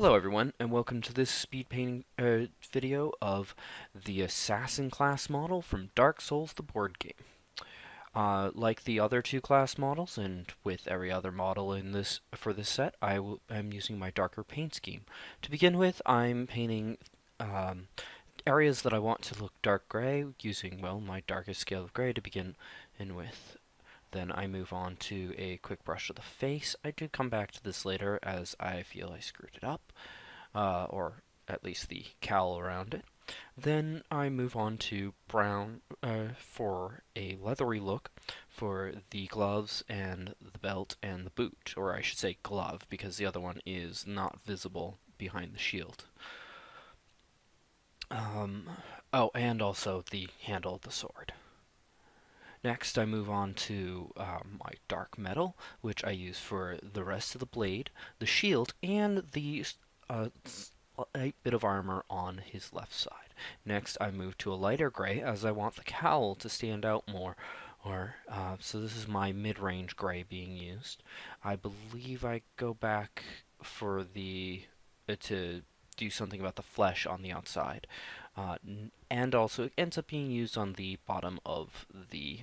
Hello everyone, and welcome to this speed painting video of the Assassin class model from Dark Souls, the board game. Like the other two class models, and with every other model in this for this set, am using my darker paint scheme. To begin with, I'm painting areas that I want to look dark gray, using, well, my darkest scale of gray to begin with. Then I move on to a quick brush of the face. I do come back to this later as I feel I screwed it up, or at least the cowl around it. Then I move on to brown for a leathery look for the gloves and the belt and the boot, or I should say glove, because the other one is not visible behind the shield. Oh, and also the handle of the sword. Next, I move on to my dark metal, which I use for the rest of the blade, the shield, and the slight bit of armor on his left side. Next, I move to a lighter gray, as I want the cowl to stand out more. So this is my mid-range gray being used. I believe I go back for the to do something about the flesh on the outside. And also it ends up being used on the bottom of the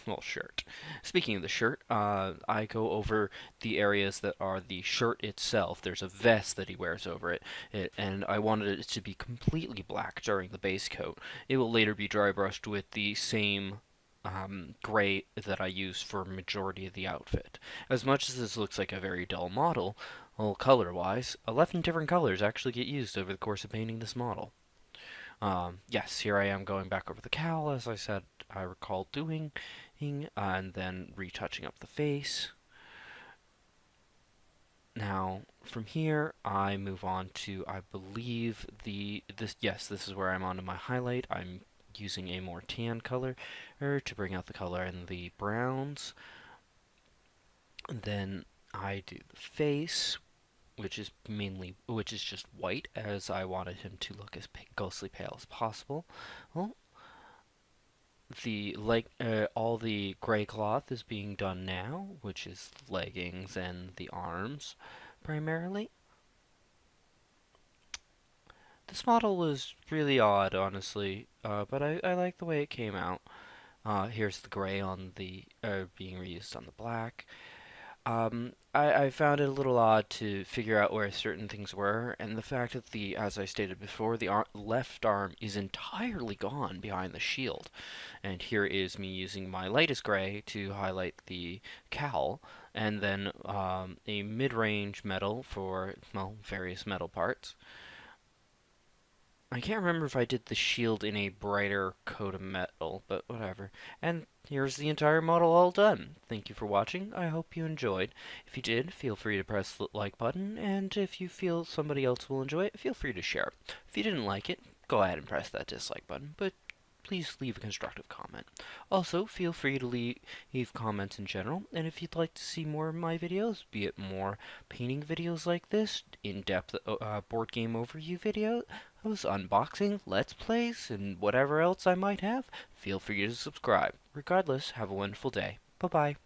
well, shirt. Speaking of the shirt, I go over the areas that are the shirt itself. There's a vest that he wears over it, and I wanted it to be completely black during the base coat. It will later be dry brushed with the same gray that I use for majority of the outfit. As much as this looks like a very dull model, well, color-wise, 11 different colors actually get used over the course of painting this model. Yes, here I am going back over the cowl, as I said I recall doing, and then retouching up the face. Now, from here, I move on to, I believe, this is where I'm on to my highlight. I'm using a more tan color to bring out the color in the browns. And then I do the face, which is just white, as I wanted him to look as ghostly pale as possible. Well, all the gray cloth is being done now, which is leggings and the arms, primarily. This model was really odd, honestly, but I like the way it came out. Here's the gray on the being reused on the black. I found it a little odd to figure out where certain things were, and the fact that as I stated before, the left arm is entirely gone behind the shield. And here is me using my lightest gray to highlight the cowl, and then a mid-range metal for, well, various metal parts. I can't remember if I did the shield in a brighter coat of metal, but whatever. And here's the entire model all done. Thank you for watching. I hope you enjoyed. If you did, feel free to press the like button, and if you feel somebody else will enjoy it, feel free to share it. If you didn't like it, go ahead and press that dislike button, but please leave a constructive comment. Also, feel free to leave comments in general, and if you'd like to see more of my videos, be it more painting videos like this, in-depth board game overview videos, unboxing, let's plays, and whatever else I might have, feel free to subscribe. Regardless, have a wonderful day. Bye-bye.